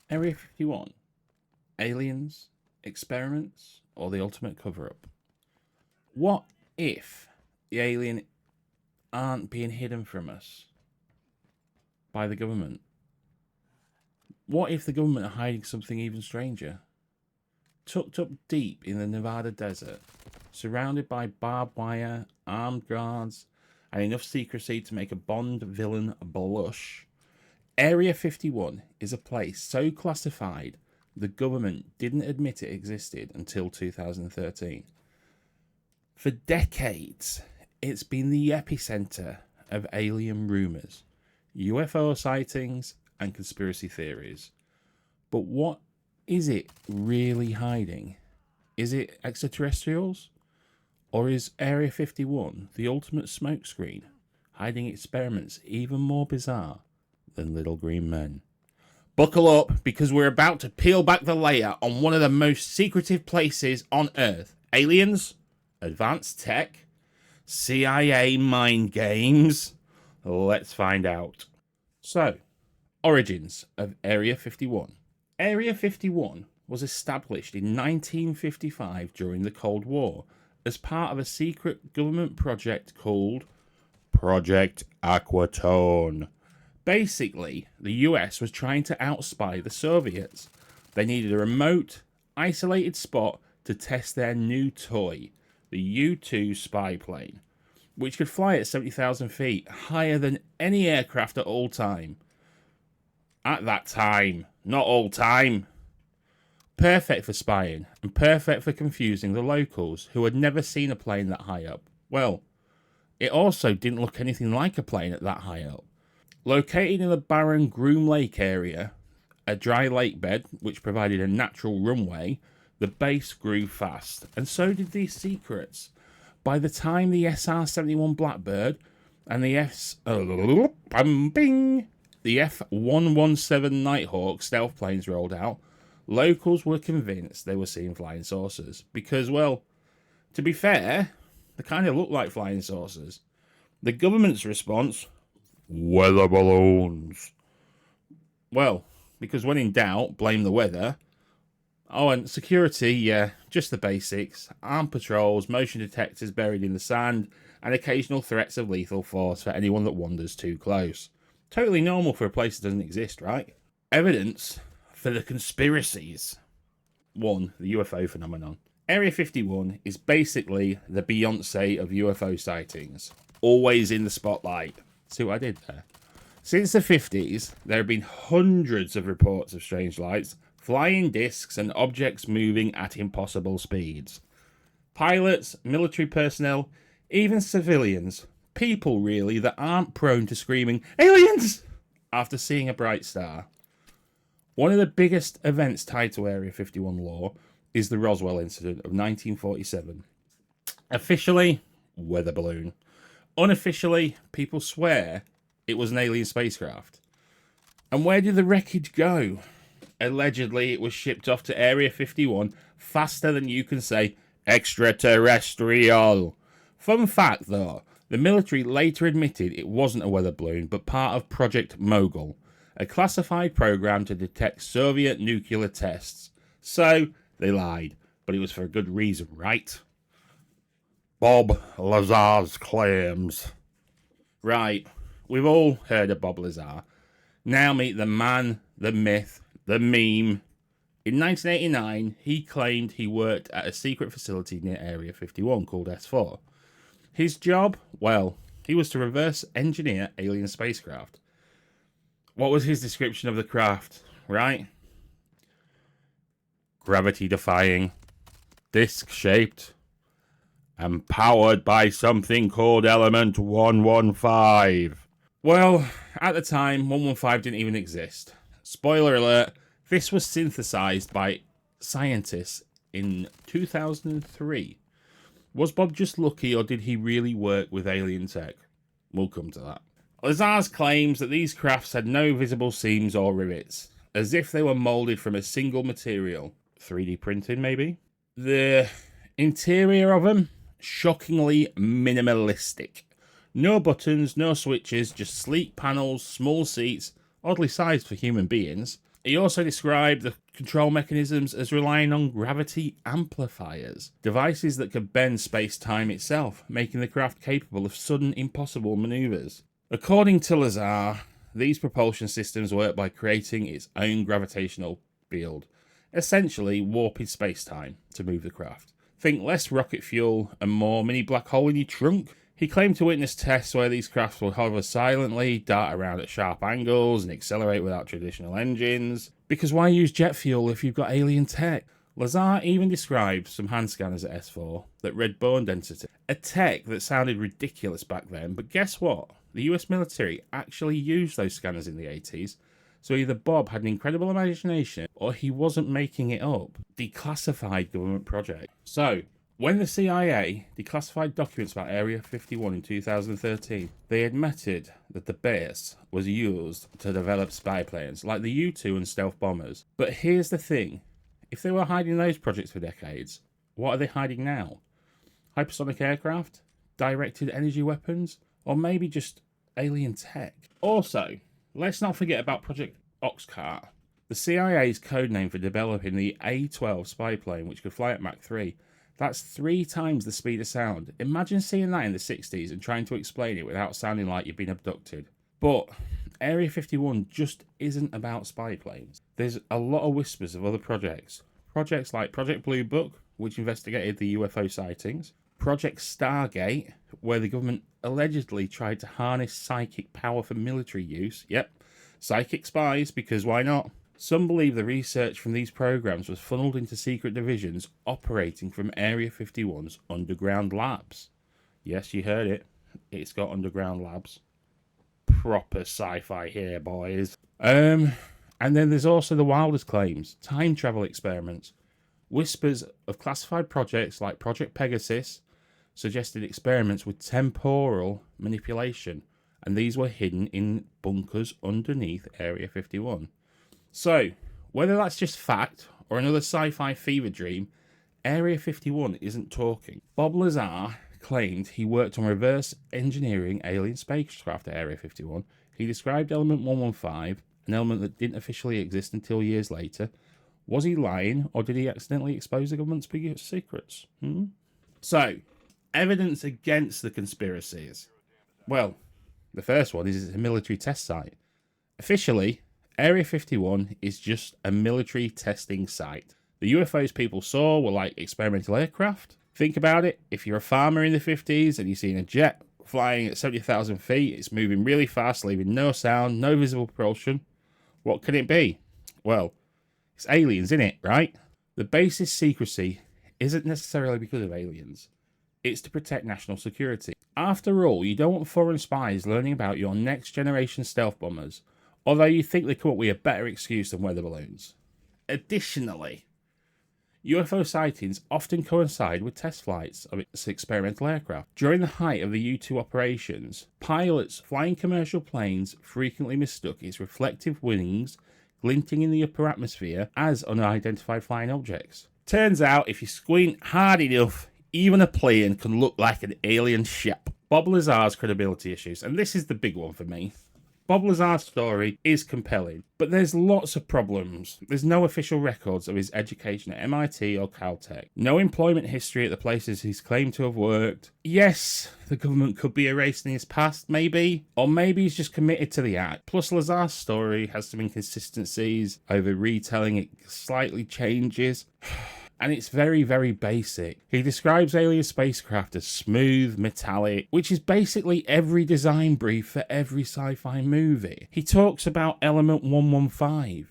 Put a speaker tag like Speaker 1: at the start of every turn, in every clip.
Speaker 1: Area 51. Aliens, experiments, or the ultimate cover-up? What if the alien aren't being hidden from us by the government? What if the government are hiding something even stranger? Tucked up deep in the Nevada desert, surrounded by barbed wire, armed guards, and enough secrecy to make a Bond villain blush, Area 51 is a place so classified the government didn't admit it existed until 2013. For decades, it's been the epicenter of alien rumors, UFO sightings, and conspiracy theories. But what is it really hiding? Is it extraterrestrials? Or is Area 51 the ultimate smokescreen, hiding experiments even more bizarre than little green men? Buckle up, because we're about to peel back the layer on one of the most secretive places on Earth. Aliens? Advanced tech? CIA mind games? Let's find out. So, origins of Area 51. Area 51 was established in 1955 during the Cold War as part of a secret government project called Project Aquatone. Basically, the US was trying to outspy the Soviets. They needed a remote, isolated spot to test their new toy, the U-2 spy plane, which could fly at 70,000 feet, higher than any aircraft at all time. At that time, not all time. Perfect for spying, and perfect for confusing the locals who had never seen a plane that high up. Well, it also didn't look anything like a plane at that high up. Located in the barren Groom Lake area, a dry lake bed which provided a natural runway, the base grew fast, and so did these secrets. By the time the SR-71 Blackbird and the F-117 Nighthawk stealth planes rolled out, locals were convinced they were seeing flying saucers. Because, well, to be fair, they kind of look like flying saucers. The government's response: weather balloons. Well, because when in doubt, blame the weather. Oh, and security, yeah, just the basics. Armed patrols, motion detectors buried in the sand, and occasional threats of lethal force for anyone that wanders too close. Totally normal for a place that doesn't exist, right? Evidence for the conspiracies. 1. The UFO phenomenon. Area 51 is basically the Beyonce of UFO sightings. Always in the spotlight. See what I did there? Since the 50s, there have been hundreds of reports of strange lights, flying discs, and objects moving at impossible speeds. Pilots, military personnel, even civilians, people really that aren't prone to screaming "aliens" after seeing a bright star. One of the biggest events tied to Area 51 lore is the Roswell incident of 1947. Officially, weather balloon. Unofficially, people swear it was an alien spacecraft. And where did the wreckage go? Allegedly, it was shipped off to Area 51 faster than you can say extraterrestrial. Fun fact though, the military later admitted it wasn't a weather balloon, but part of Project Mogul, a classified program to detect Soviet nuclear tests. So, they lied, but it was for a good reason, right? Bob Lazar's claims. Right, we've all heard of Bob Lazar. Now meet the man, the myth, the meme. In 1989, he claimed he worked at a secret facility near Area 51 called S4. His job? Well, he was to reverse engineer alien spacecraft. What was his description of the craft, right? Gravity-defying, disc-shaped, and powered by something called Element 115. Well, at the time, 115 didn't even exist. Spoiler alert, this was synthesized by scientists in 2003. Was Bob just lucky, or did he really work with alien tech? We'll come to that. Lazar's claims that these crafts had no visible seams or rivets, as if they were moulded from a single material. 3D printing, maybe? The interior of them, shockingly minimalistic. No buttons, no switches, just sleek panels, small seats, oddly sized for human beings, He also described the control mechanisms as relying on gravity amplifiers, devices that could bend space-time itself, making the craft capable of sudden, impossible maneuvers. According to Lazar, these propulsion systems work by creating its own gravitational field, essentially warping space-time to move the craft. Think less rocket fuel and more mini black hole in your trunk. He claimed to witness tests where these crafts will hover silently, dart around at sharp angles, and accelerate without traditional engines. Because why use jet fuel if you've got alien tech? Lazar even described some hand scanners at S4 that read bone density, a tech that sounded ridiculous back then, but guess what? The US military actually used those scanners in the 80s, so either Bob had an incredible imagination or he wasn't making it up. Declassified government project. So, when the CIA declassified documents about Area 51 in 2013, they admitted that the base was used to develop spy planes like the U-2 and stealth bombers. But here's the thing. If they were hiding those projects for decades, what are they hiding now? Hypersonic aircraft? Directed energy weapons? Or maybe just alien tech? Also, let's not forget about Project Oxcart, the CIA's codename for developing the A-12 spy plane which could fly at Mach 3. That's 3 times the speed of sound. Imagine seeing that in the 60s and trying to explain it without sounding like you've been abducted. But Area 51 just isn't about spy planes. There's a lot of whispers of other projects. Projects like Project Blue Book, which investigated the UFO sightings. Project Stargate, where the government allegedly tried to harness psychic power for military use. Yep, psychic spies, because why not? Some believe the research from these programs was funneled into secret divisions operating from Area 51's underground labs. Yes, you heard it. It's got underground labs. Proper sci-fi here, boys. And then there's also the wildest claims. Time travel experiments. Whispers of classified projects like Project Pegasus suggested experiments with temporal manipulation, and these were hidden in bunkers underneath Area 51. So, whether that's just fact or another sci-fi fever dream, Area 51 isn't talking. Bob Lazar claimed he worked on reverse engineering alien spacecraft at Area 51. He described Element 115, an element that didn't officially exist until years later. Was he lying, or did he accidentally expose the government's biggest secrets? So, evidence against the conspiracies. Well, the first one is it's a military test site. Officially, Area 51 is just a military testing site. The UFOs people saw were like experimental aircraft. Think about it. If you're a farmer in the 50s and you're seeing a jet flying at 70,000 feet, it's moving really fast, leaving no sound, no visible propulsion. What can it be? Well, it's aliens, innit, right? The base's secrecy isn't necessarily because of aliens. It's to protect national security. After all, you don't want foreign spies learning about your next generation stealth bombers, although you think they come up with a better excuse than weather balloons. Additionally, UFO sightings often coincide with test flights of its experimental aircraft. During the height of the U-2 operations, pilots flying commercial planes frequently mistook its reflective wings glinting in the upper atmosphere as unidentified flying objects. Turns out, if you squint hard enough, even a plane can look like an alien ship. Bob Lazar's credibility issues, and this is the big one for me. Bob Lazar's story is compelling, but there's lots of problems. There's no official records of his education at MIT or Caltech. No employment history at the places he's claimed to have worked. Yes, the government could be erasing his past, maybe. Or maybe he's just committed to the act. Plus, Lazar's story has some inconsistencies. Over retelling it slightly changes. And it's very, very basic. He describes alien spacecraft as smooth, metallic, which is basically every design brief for every sci-fi movie. He talks about element 115.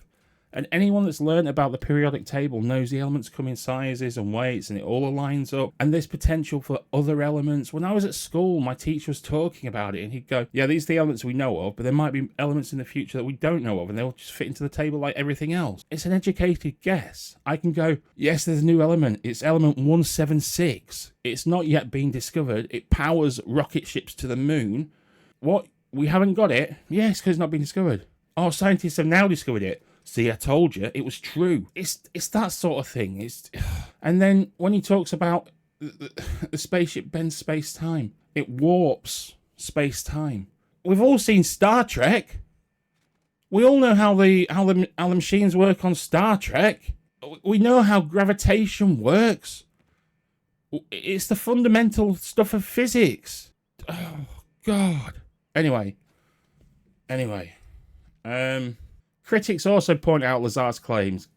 Speaker 1: And anyone that's learned about the periodic table knows the elements come in sizes and weights and it all aligns up. And there's potential for other elements. When I was at school, my teacher was talking about it and he'd go, yeah, these are the elements we know of, but there might be elements in the future that we don't know of and they'll just fit into the table like everything else. It's an educated guess. I can go, yes, there's a new element. It's element 176. It's not yet been discovered. It powers rocket ships to the moon. What? We haven't got it? Yes, because it's not been discovered. Oh, scientists have now discovered it. See, I told you, it was true. It's that sort of thing. And then when he talks about the spaceship bends space-time, it warps space-time. We've all seen Star Trek. We all know how the machines work on Star Trek. We know how gravitation works. It's the fundamental stuff of physics. Oh God. Anyway. Critics also point out Lazar's claims.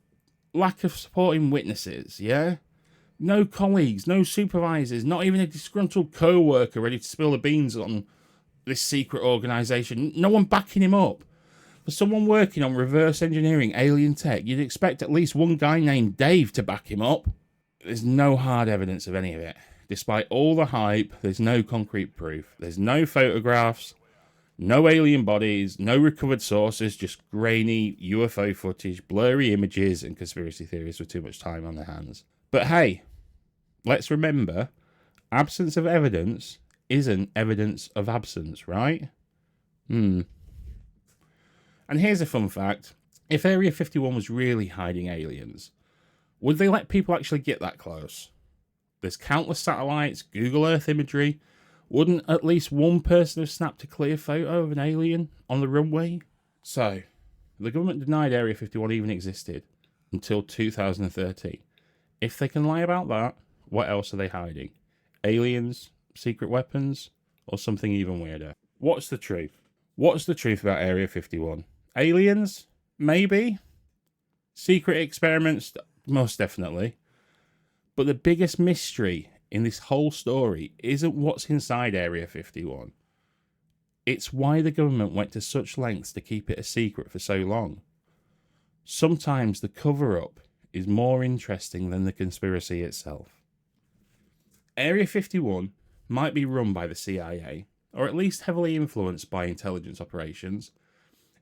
Speaker 1: Lack of supporting witnesses, yeah? No colleagues, no supervisors, not even a disgruntled co-worker ready to spill the beans on this secret organisation. No one backing him up. For someone working on reverse engineering alien tech, you'd expect at least one guy named Dave to back him up. There's no hard evidence of any of it. Despite all the hype, there's no concrete proof. There's no photographs, no alien bodies, no recovered sources, just grainy UFO footage, blurry images, and conspiracy theories with too much time on their hands. But hey, let's remember, absence of evidence isn't evidence of absence, right? And here's a fun fact. If Area 51 was really hiding aliens, would they let people actually get that close? There's countless satellites, Google Earth imagery. Wouldn't at least one person have snapped a clear photo of an alien on the runway? So, the government denied Area 51 even existed until 2013. If they can lie about that, what else are they hiding? Aliens, secret weapons, or something even weirder? What's the truth? What's the truth about Area 51? Aliens? Maybe. Secret experiments? Most definitely. But the biggest mystery in this whole story isn't what's inside Area 51. It's why the government went to such lengths to keep it a secret for so long. Sometimes the cover-up is more interesting than the conspiracy itself. Area 51 might be run by the CIA, or at least heavily influenced by intelligence operations.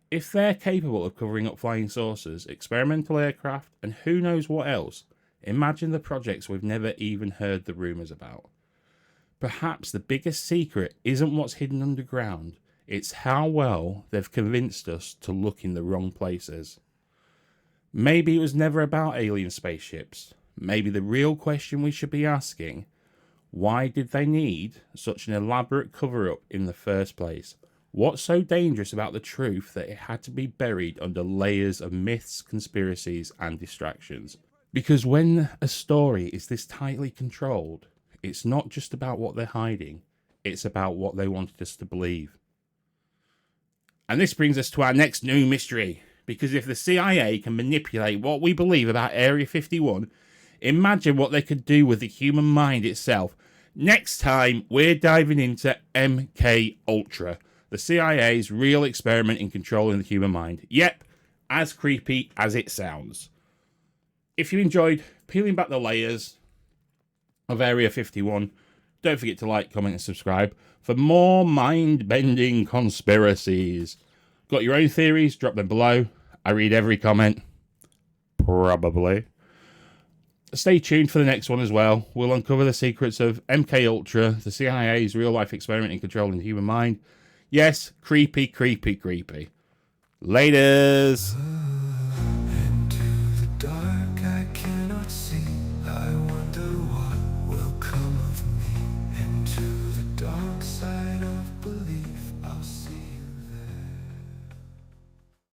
Speaker 1: If they're capable of covering up flying saucers, experimental aircraft, and who knows what else, imagine the projects we've never even heard the rumours about. Perhaps the biggest secret isn't what's hidden underground, it's how well they've convinced us to look in the wrong places. Maybe it was never about alien spaceships. Maybe the real question we should be asking, why did they need such an elaborate cover-up in the first place? What's so dangerous about the truth that it had to be buried under layers of myths, conspiracies, and distractions? Because when a story is this tightly controlled, it's not just about what they're hiding, it's about what they wanted us to believe. And this brings us to our next new mystery. Because if the CIA can manipulate what we believe about Area 51, imagine what they could do with the human mind itself. Next time, we're diving into MK Ultra, the CIA's real experiment in controlling the human mind. Yep, as creepy as it sounds. If you enjoyed peeling back the layers of Area 51, don't forget to like, comment, and subscribe for more mind-bending conspiracies. Got your own theories? Drop them below. I read every comment. Probably. Stay tuned for the next one as well. We'll uncover the secrets of MK Ultra, the CIA's real-life experiment in controlling the human mind. Yes, creepy, creepy, creepy. Laters.
Speaker 2: Into the dark I cannot see. I